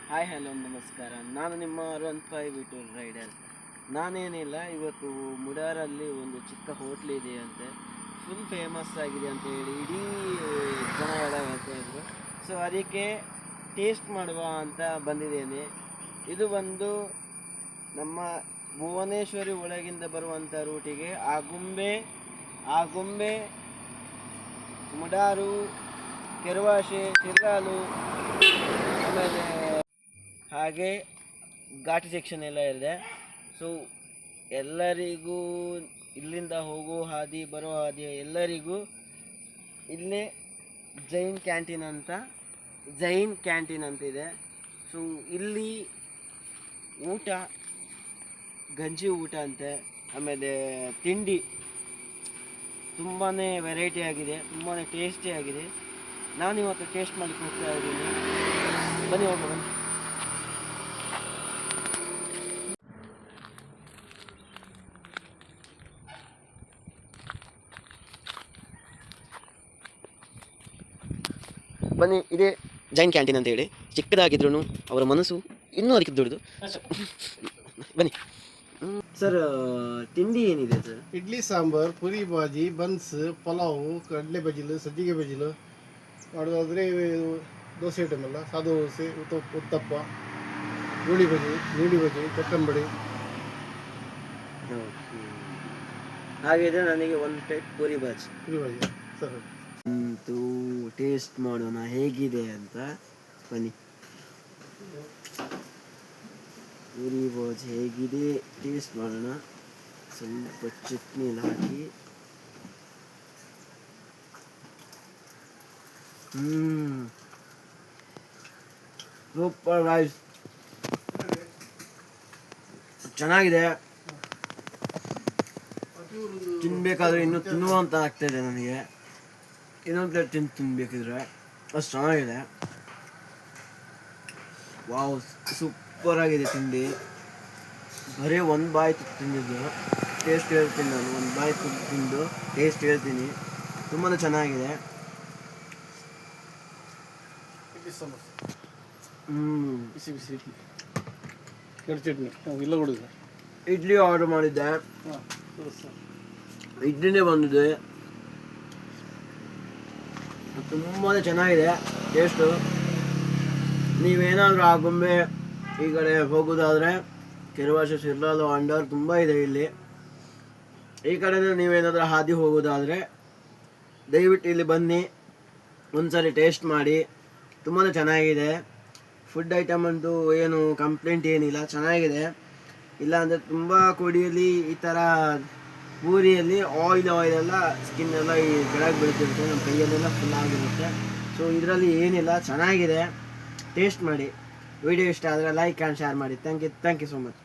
Hi hello ನಮಸ್ಕಾರ. ನಾನು ನಿಮ್ಮ R15 ಯೂಟ್ಯೂಬ್ ರೈಡರ್. ನಾನೇನಿಲ್ಲ, ಇವತ್ತು ಮುಡಾರಲ್ಲಿ ಒಂದು ಚಿಕ್ಕ ಹೋಟ್ಲ್ ಇದೆ ಅಂತೆ, ಫುಲ್ ಫೇಮಸ್ ಆಗಿದೆ ಅಂತ ಹೇಳಿ ಇಡೀ ಜನ ಹೇಳ್ತಾ ಇದ್ರು. ಸೊ ಅದಕ್ಕೆ ಟೇಸ್ಟ್ ಮಾಡುವ ಅಂತ ಬಂದಿದ್ದೇನೆ. ಇದು ಬಂದು ನಮ್ಮ ಭುವನೇಶ್ವರಿ ಒಳಗಿಂದ ಬರುವಂಥ ರೂಟಿಗೆ ಆಗುಂಬೆ ಮುಡಾರು, ಕೆರವಾಶೆ, ಶಿರ್ಗಾಲು, ಆಮೇಲೆ ಹಾಗೆ ಘಾಟಿ ಸೆಕ್ಷನ್ ಎಲ್ಲ ಇದೆ. ಸೊ ಎಲ್ಲರಿಗೂ ಇಲ್ಲಿಂದ ಹೋಗೋ ಹಾದಿ ಬರೋ ಹಾದಿ ಎಲ್ಲರಿಗೂ ಇಲ್ಲೇ ಜೈನ್ ಕ್ಯಾಂಟೀನ್ ಅಂತ ಇದೆ. ಸೊ ಇಲ್ಲಿ ಊಟ ಗಂಜಿ ಊಟ ಅಂತೆ, ಆಮೇಲೆ ತಿಂಡಿ ತುಂಬಾ ವೆರೈಟಿ ಆಗಿದೆ, ತುಂಬಾ ಟೇಸ್ಟಿ ಆಗಿದೆ. ನಾನಿವತ್ತು ಟೇಸ್ಟ್ ಮಾಡಲಿಕ್ಕೆ ಹೋಗ್ತಾ ಇದ್ದೀನಿ. ಬನ್ನಿ ಹೋಗೋಣ. ಬನ್ನಿ, ಇದೇ ಜೈನ್ ಕ್ಯಾಂಟೀನ್ ಅಂತ ಹೇಳಿ. ಚಿಕ್ಕದಾಗಿದ್ರು ಅವರ ಮನಸ್ಸು ಇನ್ನೂ ಅದಕ್ಕೆ ದೊಡ್ಡದು. ಬನ್ನಿ ಸರ್, ತಿಂಡಿ ಏನಿದೆ ಸರ್? ಇಡ್ಲಿ ಸಾಂಬಾರ್, ಪುರಿ ಬಾಜಿ, ಬನ್ಸ್, ಪಲಾವು, ಕಡಲೆ ಬಜಿಲು, ಸಜ್ಜಿಗೆ ಬಜಿಲು ಮಾಡೋದಾದರೆ ದೋಸೆ ಐಟಮ್ ಎಲ್ಲ, ಸಾದಾ ದೋಸೆ, ಉತ್ತಪ್ಪ, ಗೋಳಿ ಬಜಿ, ನೀಡಿ ಬಜಿ, ಚಟ್ಟಂಬಡಿ. ಹಾಗಿದ್ರೆ ನನಗೆ ಒಂದು ಪ್ಲೇಟ್ ಪುರಿ ಬಾಜಿ ಸರ್ ಅಂತೂ ಟೇಸ್ಟ್ ಮಾಡೋಣ ಹೇಗಿದೆ ಅಂತ. ಬನ್ನಿ, ಪುರಿ ಬಾಜಿ ಹೇಗಿದೆ ಟೇಸ್ಟ್ ಮಾಡೋಣ. ಸ್ವಲ್ಪ ಚಟ್ನಿ ಹಾಕಿ ಸೂಪರ್ ರೈಸ್, ಚೆನ್ನಾಗಿದೆ. ತಿನ್ಬೇಕಾದ್ರೆ ಇನ್ನೂ ತಿನ್ನುವಂತ ಆಗ್ತಾಯಿದೆ ನನಗೆ. ಇನ್ನೊಂದು ಪ್ಲೇಟ್ ತಿನ್ಬೇಕಿದ್ರೆ ಅಷ್ಟು ಚೆನ್ನಾಗಿದೆ. ವಾವ್, ಸೂಪರ್ ಆಗಿದೆ ತಿಂಡಿ. ಬರೀ ಒಂದು ಬಾಯಿ ತಿಂದಿದ್ದು ಟೇಸ್ಟ್ ಹೇಳ್ತೀನಿ ನಾನು. ಒಂದು ಬಾಯಿ ತಿಂದು ಟೇಸ್ಟ್ ಹೇಳ್ತೀನಿ. ತುಂಬಾ ಚೆನ್ನಾಗಿದೆ. ಬಿಸಿ ಬಿಸಿ ಇಡ್ಲಿ, ಎರಡು ಚಟ್ನಿ ಇಲ್ಲ ಕೊಡಿದೆ. ಇಡ್ಲಿ ಆರ್ಡರ್ ಮಾಡಿದ್ದೆ, ಇಡ್ಲಿನೇ ಬಂದಿದೆ. ತುಂಬಾ ಚೆನ್ನಾಗಿದೆ ಟೇಸ್ಟು. ನೀವೇನಾದರೂ ಆಗುಂಬೆ ಈ ಕಡೆ ಹೋಗೋದಾದರೆ ಕೆರವಾಶೆ, ಶಿರ್ಲಾಲು, ಅಂಡರ್ ತುಂಬ ಇದೆ ಇಲ್ಲಿ. ಈ ಕಡೆ ನೀವೇನಾದರೂ ಹಾದಿ ಹೋಗೋದಾದರೆ ದಯವಿಟ್ಟು ಇಲ್ಲಿ ಬನ್ನಿ, ಒಂದ್ಸರಿ ಟೇಸ್ಟ್ ಮಾಡಿ. ತುಂಬಾ ಚೆನ್ನಾಗಿದೆ. ಫುಡ್ ಐಟಮ್ ಅಂತೂ ಏನು ಕಂಪ್ಲೇಂಟ್ ಏನಿಲ್ಲ, ಚೆನ್ನಾಗಿದೆ. ಇಲ್ಲಾಂದರೆ ತುಂಬ ಕೊಡಿಯಲ್ಲಿ ಈ ಥರ ಪೂರಿಯಲ್ಲಿ ಆಯಿಲ್ ಎಲ್ಲ ಸ್ಕಿನ್ ಎಲ್ಲ ಈ ಕೆಳಗೆ ಬೀಳ್ತಿರುತ್ತೆ, ನಮ್ಮ ಕೈಯಲ್ಲೆಲ್ಲ ಫುಲ್ ಆಗಿರುತ್ತೆ. ಸೊ ಇದರಲ್ಲಿ ಏನಿಲ್ಲ, ಚೆನ್ನಾಗಿದೆ. ಟೇಸ್ಟ್ ಮಾಡಿ. ವಿಡಿಯೋ ಇಷ್ಟ ಆದರೆ ಲೈಕ್ ಆ್ಯಂಡ್ ಶೇರ್ ಮಾಡಿ. Thank you so much.